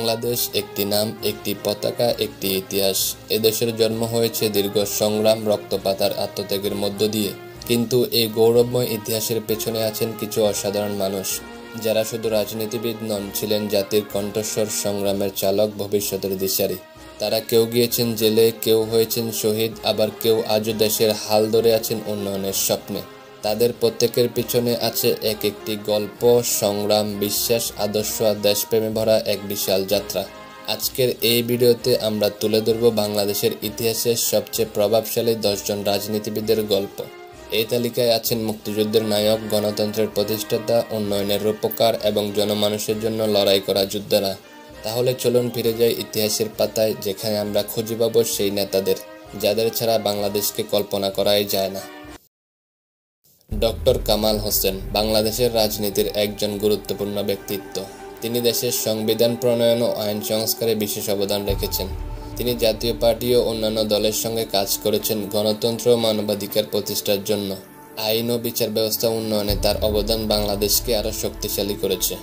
বাংলাদেশ একটি নাম, একটি পতাকা, একটি ইতিহাস। এদেশের জন্ম হয়েছে দীর্ঘ সংগ্রাম, রক্তপাত আর আত্মত্যাগের মধ্য দিয়ে। কিন্তু এই গৌরবময় ইতিহাসের পেছনে আছেন কিছু অসাধারণ মানুষ, যারা শুধু রাজনীতিবিদ নন, ছিলেন জাতির কণ্ঠস্বর, সংগ্রামের চালক, ভবিষ্যতের দিশারি। তারা কেউ গিয়েছেন জেলে, কেউ হয়েছেন শহীদ, আবার কেউ আজও দেশের হাল ধরে আছেন উন্নয়নের স্বপ্নে। তাদের প্রত্যেকের পিছনে আছে এক একটি গল্প, সংগ্রাম, বিশ্বাস, আদর্শ আর দেশপ্রেমে ভরা এক বিশাল যাত্রা। আজকের এই ভিডিওতে আমরা তুলে ধরব বাংলাদেশের ইতিহাসের সবচেয়ে প্রভাবশালী 10 জন রাজনীতিবিদের গল্প। এই তালিকায় আছেন মুক্তিযুদ্ধের নায়ক, গণতন্ত্রের প্রতিষ্ঠাতা, উন্নয়নের রূপকার এবং জনমানুষের জন্য লড়াই করা যোদ্ধারা। তাহলে চলুন ফিরে যাই ইতিহাসের পাতায়, যেখানে আমরা খুঁজে পাব সেই নেতাদের, যাদের ছাড়া বাংলাদেশকে কল্পনা করাই যায় না। ডক্টর কামাল হোসেন বাংলাদেশের রাজনীতির একজন গুরুত্বপূর্ণ ব্যক্তিত্ব। তিনি দেশের সংবিধান প্রণয়ন ও আইন সংস্কারে বিশেষ অবদান রেখেছেন। তিনি জাতীয় পার্টি ও অন্যান্য দলের সঙ্গে কাজ করেছেন গণতন্ত্র ও মানবাধিকার প্রতিষ্ঠার জন্য। আইন ও বিচার ব্যবস্থা উন্নয়নে তার অবদান বাংলাদেশকে আরও শক্তিশালী করেছে।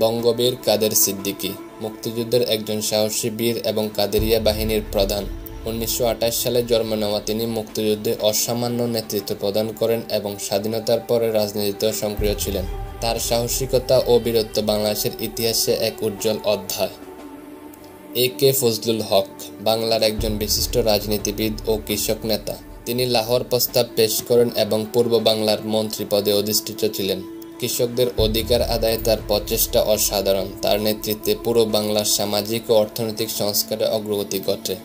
বঙ্গবীর কাদের সিদ্দিকী মুক্তিযুদ্ধের একজন সাহসী বীর এবং কাদেরিয়া বাহিনীর প্রধান। 1928 সালে জন্ম নেওয়া তিনি মুক্তিযুদ্ধে অসামান্য নেতৃত্ব প্রদান করেন এবং স্বাধীনতার পরে রাজনীতিতেও সক্রিয় ছিলেন। তার সাহসিকতা ও বীরত্ব বাংলাদেশের ইতিহাসে এক উজ্জ্বল অধ্যায়। এ.কে. ফজলুল হক বাংলার একজন বিশিষ্ট রাজনীতিবিদ ও কৃষক নেতা। তিনি লাহোর প্রস্তাব পেশ করেন এবং পূর্ব বাংলার মন্ত্রী পদে অধিষ্ঠিত ছিলেন। কৃষকদের অধিকার আদায়ে তার প্রচেষ্টা অসাধারণ। তার নেতৃত্বে পুরো বাংলার সামাজিক ও অর্থনৈতিক সংস্কারে অগ্রগতি ঘটে।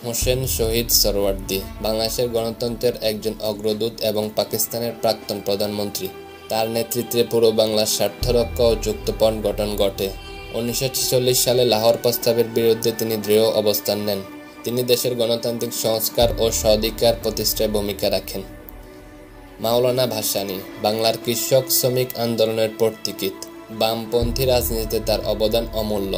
হোসেন শহীদ সোহরাওয়ার্দী বাংলাদেশের গণতন্ত্রের একজন অগ্রদূত এবং পাকিস্তানের প্রাক্তন প্রধানমন্ত্রী। তার নেতৃত্বে পুরো বাংলার স্বার্থ রক্ষা ও যুক্তফ্রন্ট গঠন ঘটে। 1946 সালে লাহোর প্রস্তাবের বিরুদ্ধে তিনি দৃঢ় অবস্থান নেন। তিনি দেশের গণতান্ত্রিক সংস্কার ও স্বাধিকার প্রতিষ্ঠায় ভূমিকা রাখেন। মাওলানা ভাসানী বাংলার কৃষক শ্রমিক আন্দোলনের পথিকৃৎ। বামপন্থী রাজনীতিতে তার অবদান অমূল্য।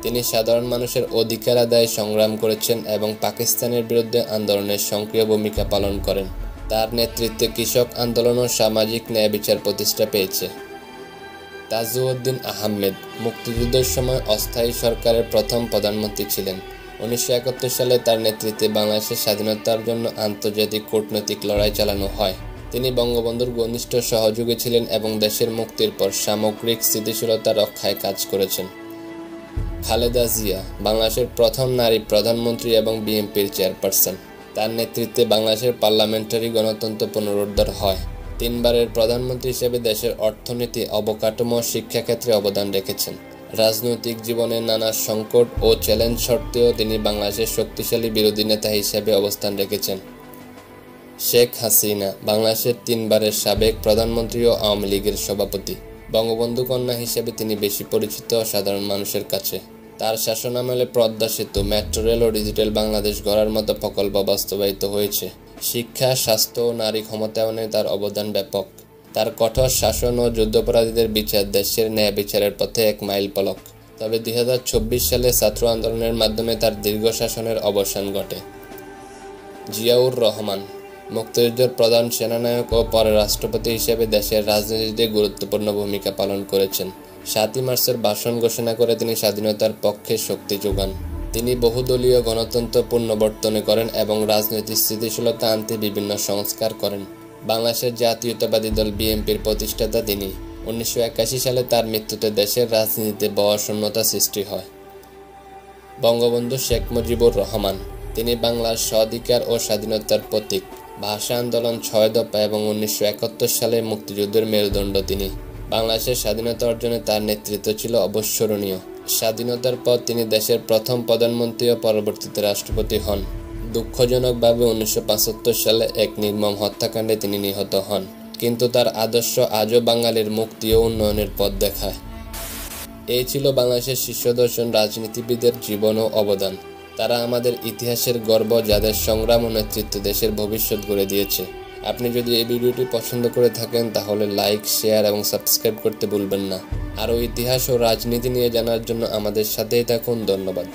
তিনি সাধারণ মানুষের অধিকার আদায়ে সংগ্রাম করেছেন এবং পাকিস্তানের বিরুদ্ধে আন্দোলনের সক্রিয় ভূমিকা পালন করেন। তার নেতৃত্বে কৃষক আন্দোলন ও সামাজিক ন্যায় বিচার প্রতিষ্ঠা পেয়েছে। তাজউদ্দিন আহমেদ মুক্তিযুদ্ধের সময় অস্থায়ী সরকারের প্রথম প্রধানমন্ত্রী ছিলেন। 1971 সালে তার নেতৃত্বে বাংলাদেশের স্বাধীনতার জন্য আন্তর্জাতিক কূটনৈতিক লড়াই চালানো হয়। তিনি বঙ্গবন্ধুর ঘনিষ্ঠ সহযোগী ছিলেন এবং দেশের মুক্তির পর সামগ্রিক স্থিতিশীলতা রক্ষায় কাজ করেছেন। খালেদা জিয়া বাংলাদেশের প্রথম নারী প্রধানমন্ত্রী এবং বিএনপির চেয়ারপারসন। তার নেতৃত্বে বাংলাদেশের পার্লামেন্টারি গণতন্ত্র পুনরুদ্ধার হয়। 3 বারের প্রধানমন্ত্রী হিসেবে দেশের অর্থনীতি, অবকাঠামো ও শিক্ষাক্ষেত্রে অবদান রেখেছেন। রাজনৈতিক জীবনে নানা সংকট ও চ্যালেঞ্জ সত্ত্বেও তিনি বাংলাদেশের শক্তিশালী বিরোধী নেতা হিসেবে অবস্থান রেখেছেন। শেখ হাসিনা বাংলাদেশের 3 বারের সাবেক প্রধানমন্ত্রী ও আওয়ামী লীগের সভাপতি। বঙ্গবন্ধু কন্যা হিসেবে তিনি বেশি পরিচিত সাধারণ মানুষের কাছে। তার শাসনামলে পদ্মা সেতু, মেট্রো রেল ও ডিজিটাল বাংলাদেশ গড়ার মতো প্রকল্প বাস্তবায়িত হয়েছে। শিক্ষা, স্বাস্থ্য ও নারী ক্ষমতায়নে তার অবদান ব্যাপক। তার কঠোর শাসন ও যুদ্ধাপরাধীদের বিচার দেশের ন্যায় বিচারের পথে এক মাইল ফলক। তবে 2024 সালে ছাত্র আন্দোলনের মাধ্যমে তার দীর্ঘ শাসনের অবসান ঘটে। জিয়াউর রহমান মুক্তিযুদ্ধের প্রধান সেনানায়ক ও পরে রাষ্ট্রপতি হিসেবে দেশের রাজনীতিতে গুরুত্বপূর্ণ ভূমিকা পালন করেছেন। 7 মার্চের ভাষণ ঘোষণা করে তিনি স্বাধীনতার পক্ষে শক্তি যোগান। তিনি বহুদলীয় গণতন্ত্র পুনর্বর্তন করেন এবং রাজনৈতিক স্থিতিশীলতা আনতে বিভিন্ন সংস্কার করেন। বাংলাদেশের জাতীয়তাবাদী দল বিএনপির প্রতিষ্ঠাতা তিনি। 1981 সালে তার মৃত্যুতে দেশের রাজনীতিতে বয়ঃশূন্যতা সৃষ্টি হয়। বঙ্গবন্ধু শেখ মুজিবুর রহমান তিনি বাংলার স্বাধিকার ও স্বাধীনতার প্রতীক। ভাষা আন্দোলন, 6 দফা এবং 1971 সালে মুক্তিযুদ্ধের মেরুদণ্ড তিনি। বাংলাদেশের স্বাধীনতা অর্জনে তার নেতৃত্ব ছিল অবিস্মরণীয়। স্বাধীনতার পর তিনি দেশের প্রথম প্রধানমন্ত্রী ও পরবর্তীতে রাষ্ট্রপতি হন। দুঃখজনকভাবে 1975 সালে এক নির্মম হত্যাকাণ্ডে তিনি নিহত হন, কিন্তু তার আদর্শ আজও বাঙালির মুক্তি ও উন্নয়নের পথ দেখায়। এই ছিল বাংলাদেশের শীর্ষ 10 জন রাজনীতিবিদের জীবন ও অবদান। তারা আমাদের ইতিহাসের গর্ব, যাদের সংগ্রাম ও নেতৃত্ব দেশের ভবিষ্যৎ গড়ে দিয়েছে। আপনি যদি এই ভিডিওটি পছন্দ করে থাকেন তাহলে লাইক, শেয়ার এবং সাবস্ক্রাইব করতে ভুলবেন না। আরও ইতিহাস ও রাজনীতি নিয়ে জানার জন্য আমাদের সাথেই থাকুন। ধন্যবাদ।